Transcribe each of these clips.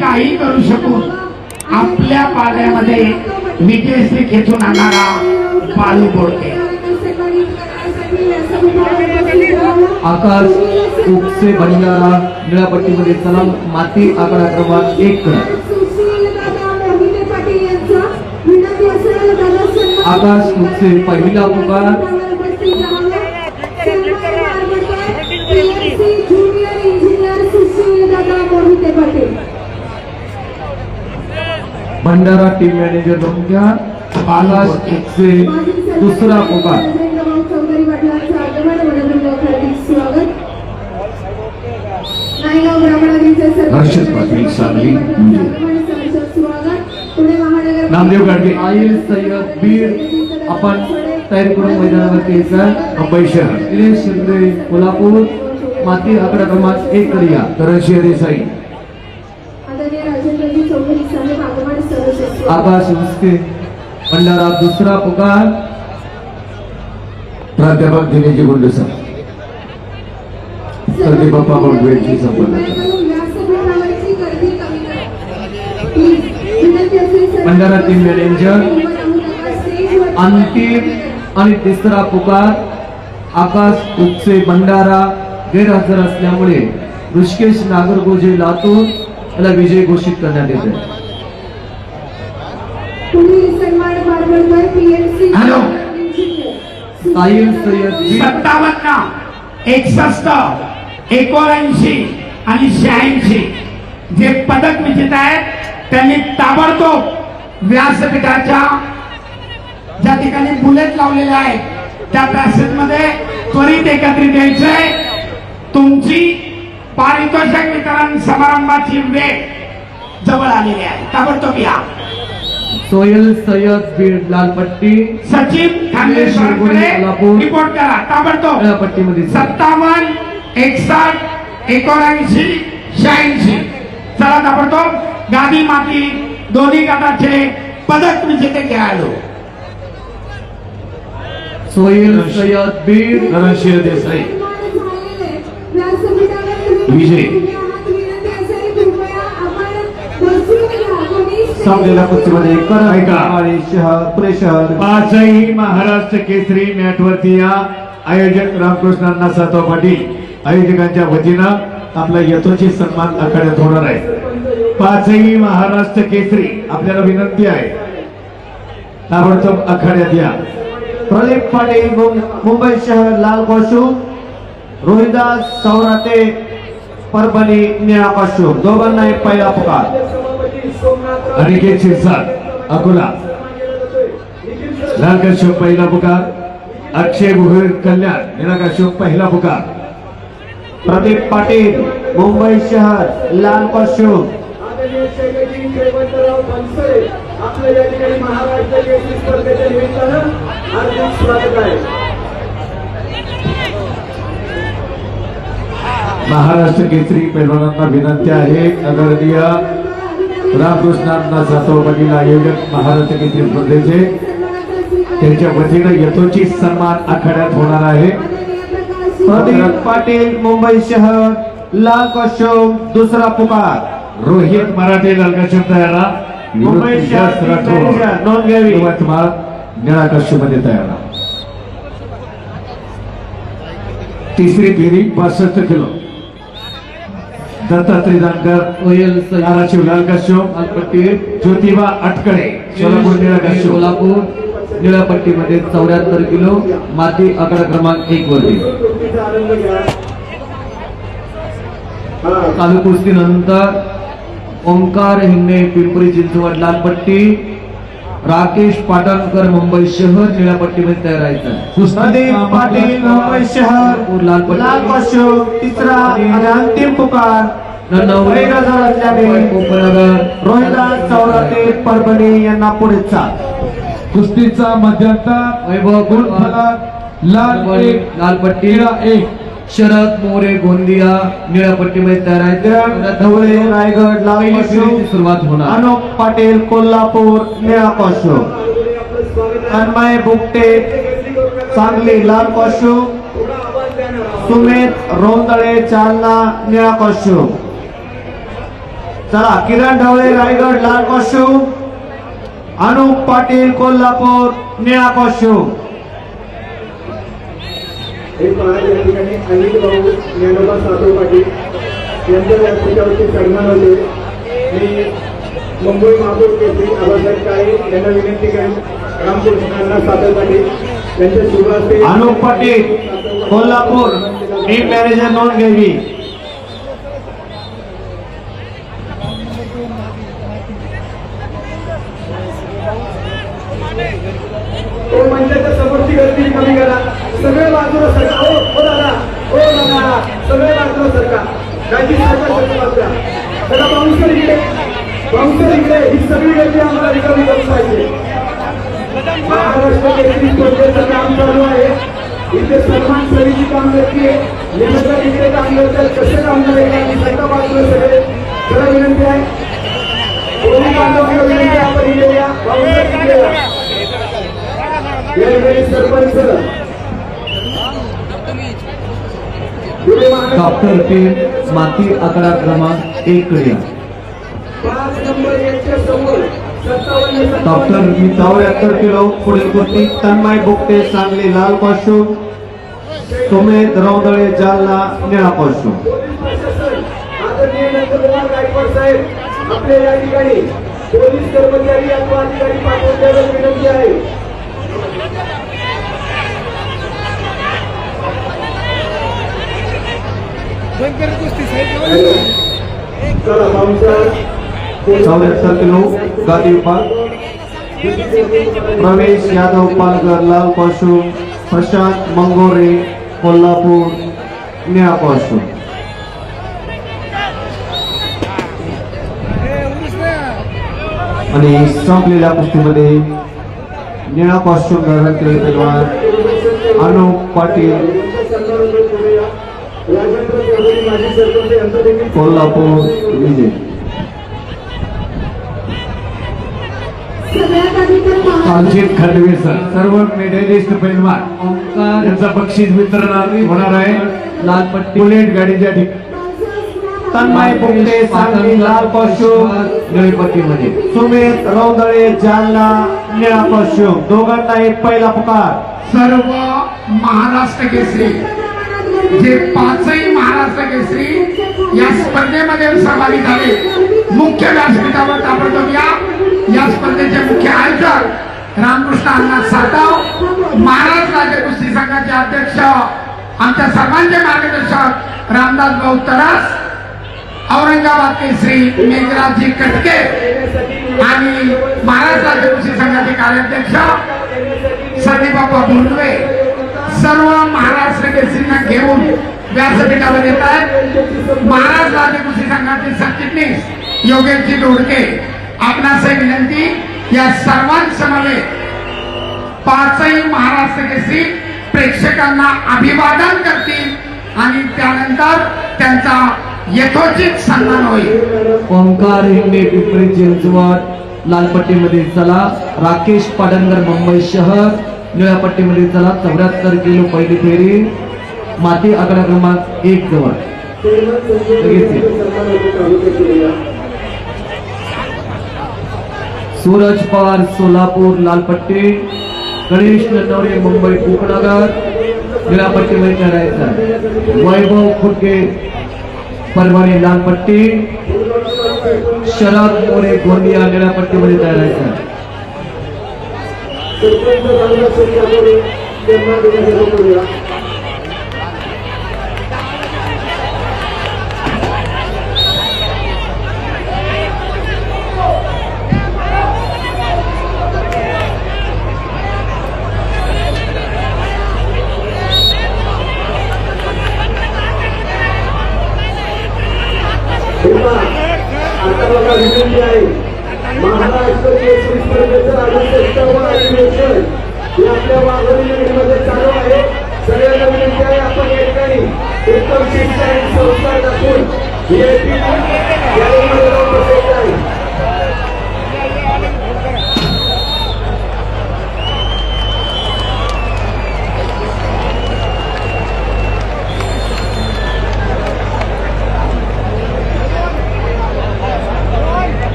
काही करू शकू आपल्या पाल्यामध्ये विजयश्री खेचून आणणारा बाळू बोडके. आकाश उपसे भंडारा निळ्या पट्टीमध्ये सलाम माती आकडा क्रमांक 1 आकाश उपसे पहिला पुकार भंडारा टीम मॅनेजर म्हणून घ्या. आकाश उपसे दुसरा पुकार हर्षद पाटील सांगली नामदेव गाडगे आईल सय्यद बीड आपण तयारी करून मैदानावरती यायचं. मुंबई शहर दिनेश शिंदे कोल्हापूर माती आकडा क्रमांक 1 कडे या. तरशिया देसाई आकाश उसके भंडारा दुसरा पुकार प्राध्यापक दिनेश गुंडसा सर्दी बाप्पा बोलवेची संपन्न भंडारा टीम मॅनेजर अंतिम आणि तिसरा पुकार आकाश उपसे भंडारा गैरहजर असल्यामुळे ऋषिकेश नागरगोजे लातूर याला विजय घोषित करण्यात येते. हॅलो साहिल सय्यद बीड 57, 61, 79 आणि 86 जे पदक विजेते आहेत त्यांनी ताबडतोब व्यासपीठाच्या ज्या ठिकाणी बुलेट लावलेले आहेत त्या पॅसेजमध्ये त्वरित एकत्रित यायचंय. तुमची पारितोषिक वितरण समारंभाची वेळ जवळ आलेली आहे. ताबडतोब या. सोहेल सय्यद बीड लाल पट्टी सचिन खानदेशकडे रिपोर्ट करा ताबडतोब. निळ्या पट्टीमध्ये 57, 61, 79, 86 चला ताबडतोब. गादी माती दोन्ही गटाचे पदक विजेते खेळाडू सोहेल सय्यद बीड तरशिया देसाई विजय संपलेल्या कुस्तीमध्ये पुणे शहर पाचही महाराष्ट्र केसरी मॅट वरती या आयोजक रामकृष्ण अण्णा सातव पाटील आयोजकांच्या वतीनं आपला यथोचित सन्मान आखाड्यात होणार आहे. पाचही महाराष्ट्र केसरी आपल्याला विनंती आहे ताबडतोब आखाड्यात या. प्रदीप पाटील मुंबई शहर लाल कॉस्ट्यूम रोहिदास सौराटे परभणी निळा कॉस्ट्यूम दोघांना एक पहिला पुकार. अनिकेत शिरसाट अकोला लाल कश्यप पहिला पुकार. अक्षय भोईर कल्याण निळा कश्यप पहिला पुकार. प्रदीप पाटील मुंबई शहर लाल कॉस्ट्यूम आपल्या या ठिकाणी महाराष्ट्र केसरी स्पर्धेच्या निमित्तानं हार्दिक स्वागत आहे. महाराष्ट्र केसरी पैलवानांना विनंती आहे आदरणीय रामकृष्णांना सातव पाटील आयोजक महाराष्ट्र केसरी स्पर्धेचे त्यांच्या वतीनं यथोचित सन्मान आखाड्यात होणार आहे. प्रदीप पाटील मुंबई शहर लाल कॉस्ट्यूम दुसरा पुकार. रोहित मराठे लाल कश्यप तयारा. मुंबई शहर नोंद घ्यावी. निळा कश्यप मध्ये तयारा. तिसरी फेरी 65 किलो दत्तात्रय जानकर सोहेल धाराशिव लाल कश्यप लालपट्टी ज्योतिबा अटकडे सोलापूर निळा कश्यप सोलापूर निळ्या पट्टीमध्ये 74 किलो माती आकडा क्रमांक 1 वरती. चालू कुस्तीनंतर ओंकार हिंगणे पिंपरी चिंचवड लाल पट्टी राकेश पाटणकर मुंबई शहर निळ्या पट्टीमध्ये तयार आहे. प्रदीप पाटील मुंबई शहर लाल लाल कॉस्ट्यूम तिसरा आणि अंतिम पुकार. उपनगर रोहिदास चौराटे परभणी यांना पुढे चाल. कुस्तीचा मध्यंतर वैभव गुणफलक लाल पट्टी 1 शरद मोरे गोंदिया निळ्या पट्टीमध्ये तयार आहेत. धवळे रायगड लाल कॉस्ट्यूम सुरुवात होणार. अनुप पाटील कोल्हापूर निळा कॉस्ट्यूम. तन्मय बुकटे सांगली लाल कॉस्ट्यूम. सुमित रोंदळे जालना निळा कॉस्ट्यूम. चला किरण ढवळे रायगड लाल कॉस्ट्यूम, अनुप पाटील कोल्हापूर निळा कॉस्ट्यूम. हे पहा या ठिकाणी अनिल भाऊ ज्ञानोबा साधू पाटील यांच्या व्यासपीठावरती सन्मान होते. मी मुंबई महापौर केसरी आबासाहेब काळे यांना विनंती करेन रामकृष्णांना साधू पाटील यांच्या शुभ हस्ते अनुप पाटील कोल्हापूर टीम मॅनेजर नोंद घ्यावी. तो मंचाच्या समोरची गर्दी कमी करा. सगळे बाजूला सरका. हो दादा, हो दादा, सगळे बाजूला सरका. गायची सरका बाजूला. त्याला बाउन्सर इकडे, बाउन्सर इकडे. ही सगळी गर्दी आम्हाला रिकामी करून पाहिजे. महाराष्ट्र केसरी स्पर्धेचं काम चालू आहे. इथे सन्मान समिती काम करते. निमंत्रण इकडे काम करतात. कसे काम करायचे सरका बाजूला सगळे. त्याला विनंती आहे. कोणी बांधवांना विनंती आपण इकडे या. बाउन्सर इकडे या. सरपंच डॉक्टर टीम माती आकडा क्रमांक 1 कडे. 5 नंबर 1 च्या समोर 57 डॉक्टर 74 किलो पुढील कुस्ती तन्मय बुकटे सांगली लाल कॉस्ट्यूम, सुमेध रौदळे जालना निळा कॉस्ट्यूम. पोलीस प्रशासन आदरणीय नंदकुमार गायकवाड साहेब आपल्या या ठिकाणी पोलीस कर्मचारी अथवा अधिकारी पाठवण्याची विनंती आहे. चला बाउन्सर 74 किलो गादी विभाग प्रवेश यादव पालघर लाल कॉस्ट्यूम, प्रशांत मंगोरे कोल्हापूर निळा कॉस्ट्यूम. आणि संपलेल्या कुस्तीमध्ये निळा कॉस्ट्यूम धारण केलेले पैलवान अनुप पाटील राजेंद्र चौधरी माजी सरपंच यांचा देखील कोल्हापूर विजय. अजित खंडवे सर सर्व मेडलिस्ट पैलवान ओंकार यांचा बक्षीस वितरण होणार आहे. लाल पट्टी बुलेट गाडीच्या ठिकाणी तन्मय बुकटे सांगली लाल कॉस्ट्यूम, निळी पट्टीमध्ये सुमेध रौदळे जालना निळा कॉस्ट्यूम. दोघांना एक पहिला पुकार. सर्व महाराष्ट्र केसरी जे 5ही महाराष्ट्र केसरी या स्पर्धेमध्ये सहभागी झाले मुख्य व्यासपीठावर ताबडतोब या. या स्पर्धेचे मुख्य आयोजक रामकृष्ण अण्णा सातव, महाराष्ट्र राज्य कुस्ती संघाचे अध्यक्ष आमच्या सर्वांचे मार्गदर्शक रामदास भाऊ तरास, औरंगाबाद केसरी मेघराजजी कटके आणि महाराष्ट्र राज्य कुस्ती संघाचे कार्याध्यक्ष संदीप बाप्पा भोंडवे सर्व महाराष्ट्र केसरींना घेऊन व्यासपीठावर येत आहेत. महाराष्ट्र राज्य कुस्ती संघाचे सरचिटणीस योगेशजी दोडके आपणास विनंती या सर्वांसमवेत 5ही महाराष्ट्र केसरी प्रेक्षकांना अभिवादन करतील आणि त्यानंतर त्यांचा यथोचित सन्मान होईल. ओंकार हिंगणे पिंपरी चिंचवड लाल पट्टीमध्ये चला. राकेश पाडणकर मुंबई शहर निळ्या पट्टीमध्ये चला. 74 किलो पहिली फेरी माती आकडा क्रमांक 1 जवळ. सूरज पवार सोलापूर लाल पट्टी, गणेश नन्नवरे मुंबई उपनगर निळ्या पट्टीमध्ये चढायचा. वैभव खुटके परभणी लाल पट्टी, शरद मोरे गोंदिया निळ्या पट्टीमध्ये चढायचा. आता बघा विनंती आहे. महाराष्ट्र केसरी स्पर्धेचं राज्यस्तरीय अधिवेशन हे आपल्या वाघोली नगरीमध्ये चालू आहे. सगळ्यांना विनंती आहे आपण या ठिकाणी उत्तम शिक्षा आणि संस्कार दाखवून VIP गॅलरीमध्ये जाऊन बसायचं आहे.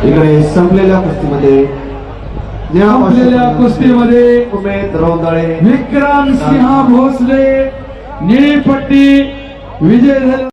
इकडे संपलेल्या कुस्तीमध्ये कुस्तीमध्ये उमेद रोंदळे विक्रम सिंह भोसले निळी पट्टी विजय झाले.